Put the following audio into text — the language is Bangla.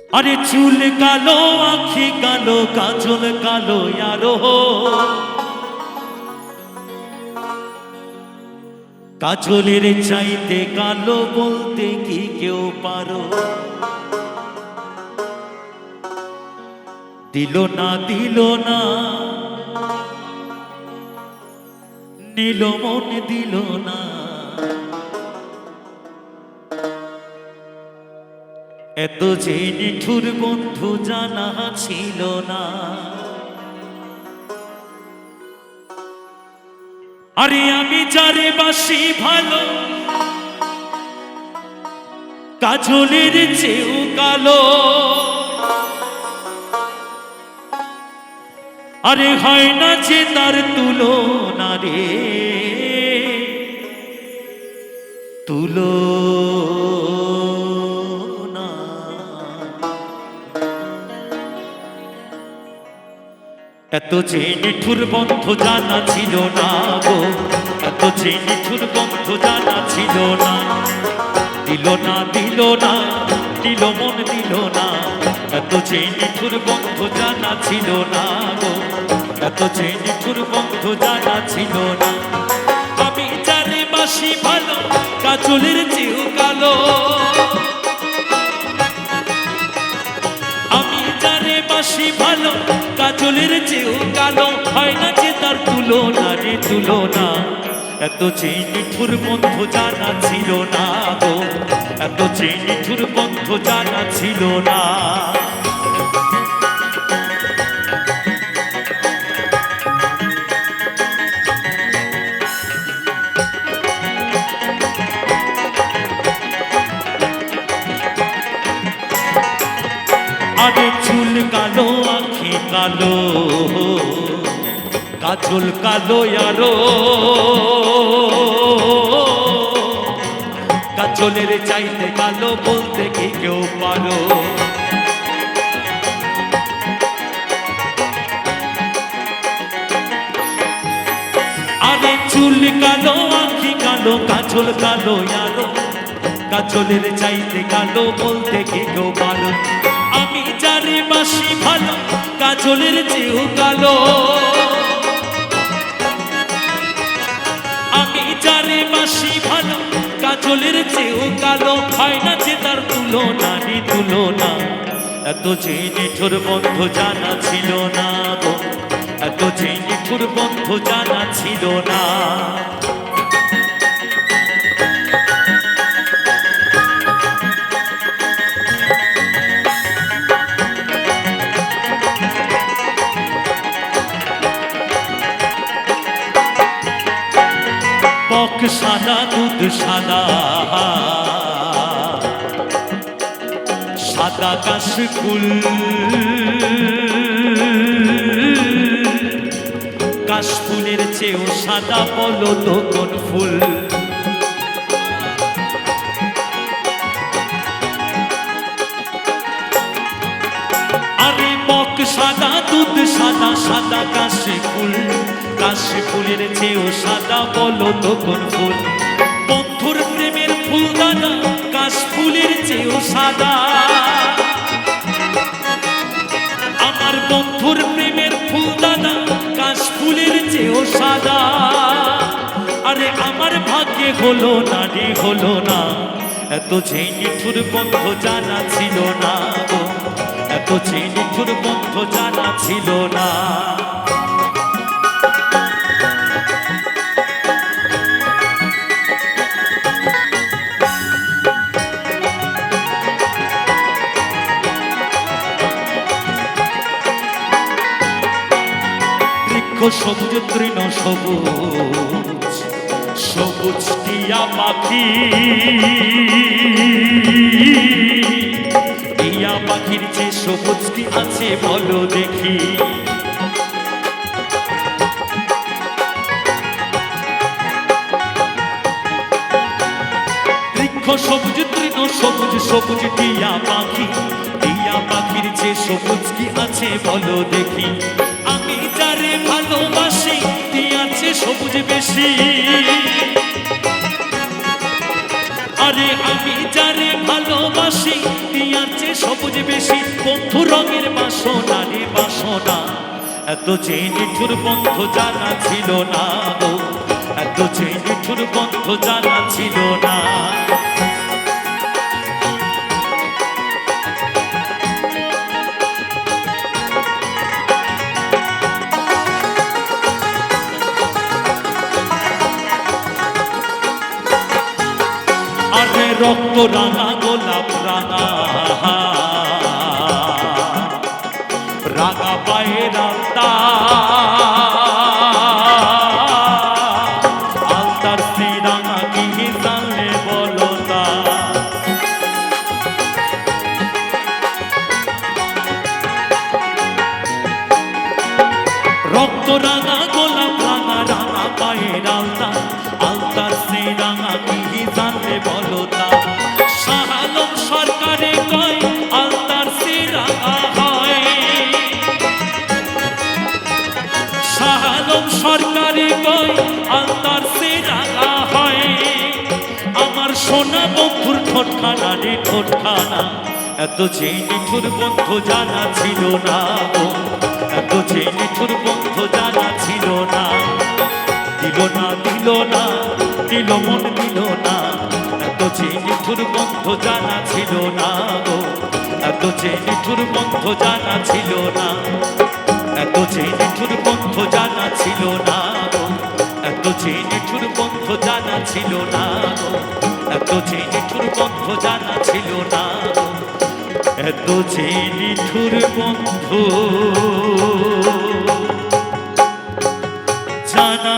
আরে চুল কালো আখি কালো কাজল কালো আরো কাজলের চাইতে কালো বলতে কি কেউ পারো দিল না নিল মন দিল না এত যে নিঠুর বন্ধু জানা ছিল না আরে আমি যারে বাসি ভালো কাজলের চেয়েও কালো আরে হয় না যে তার তুলনা রে তুলনা এত যে নিঠুর বন্ধু জানা ছিল না গো এত যে নিঠুর বন্ধু জানা ছিল না দিল না দিল মন দিল না এত যে নিঠুর বন্ধু জানা ছিল না গো এত যে নিঠুর বন্ধু জানা ছিল না আমি জানি বাসি ভালো কাজলের চেয়েও কালো আমি জানি বাসি ভালো কাজলের চেয়েও কালো হয় না যে তার তুলনা রে তুলনা এত যে নিঠুর বন্ধু জানা ছিল না গো এত যে নিঠুর বন্ধু জানা ছিল না আরে চুল কালো আখি কালো কাজল কালো আরো কাজলের চাইতে কালো বলতে কি কেউ পারো আরে চুল কালো আখি কালো কাজল কালো আরো কাজলের চাইতে কালো বলতে কি কেউ পারো আমি যারে বাসি ভালো কাজলের চেয়েও কালো আমি যারে বাসি ভালো কাজলের চেয়েও কালো হয় না যে তার তুলনা নি তুলনা এত যে নিঠুর বন্ধু জানা ছিল না গো এত যে নিঠুর বন্ধু জানা ছিল না বক সাদা দুধ সাদা সাদা কাশফুল কাশফুলের চেয়েও সাদা বলো তো কোন ফুল আরে বক সাদা দুধ সাদা সাদা কাশফুল কাশফুলের চেয়েও সাদা বলো তো কোন ফুল বন্ধুর প্রেমের ফুল দানা কাশফুলের চেয়েও সাদা আমার বন্ধুর প্রেমের ফুল দানা কাশফুলের চেয়েও সাদা আরে আমার ভাগ্যে হলো না রে হলো না এত যে নিঠুর বন্ধু জানা ছিল না গো এত যে নিঠুর বন্ধু জানা ছিল না সবুজ তৃণ সবুজ সবুজ টিয়া পাখি টিয়া পাখির যে সবুজ কি আছে বলো দেখি বৃক্ষ সবুজ তৃণ সবুজ সবুজ টিয়া পাখির যে সবুজ কি আছে বলো দেখি আমি যারে ভালোবাসি আছে সবুজ বেশি আরে আমি যারে ভালোবাসি টিয়ার চেয়ে সবুজ বেশি, বন্ধু রঙের বাসনা রে বাসনা। এত যে নিঠুর বন্ধু জানা ছিল না গো, এত যে নিঠুর বন্ধু জানা ছিল না। আরে রক্ত রাঙা গোলাপ রাঙা, রাঙা পায়ের আলতা, আলতার সে রাঙা কি জানলে বলো তা। রক্ত রাঙা গোলাপ রাঙা, রাঙা পায়ের আলতা, আলতার সে রাঙা কি জানলে বলো তা। শাহ আলম সরকারে কয় আলতার সে রাঙা হয়, শাহ আলম সরকারে কয় আলতার সে রাঙা হয়। আমার সোনা বন্ধুর ঠোঁটখানা রে ঠোঁটখানা, এত যে নিঠুর বন্ধু জানা ছিল না গো, এত যে নিঠুর বন্ধু জানা ছিল না। দিল না দিল না দিল মন দিল না, এত যে নিঠুর বন্ধু জানা ছিল না গো, এত যে নিঠুর বন্ধু জানা ছিল না। এত যে নিঠুর বন্ধু জানা ছিল না গো, এত যে নিঠুর বন্ধু জানা ছিল না গো, এত যে নিঠুর বন্ধু জানা ছিল না গো, এত যে নিঠুর বন্ধু জানা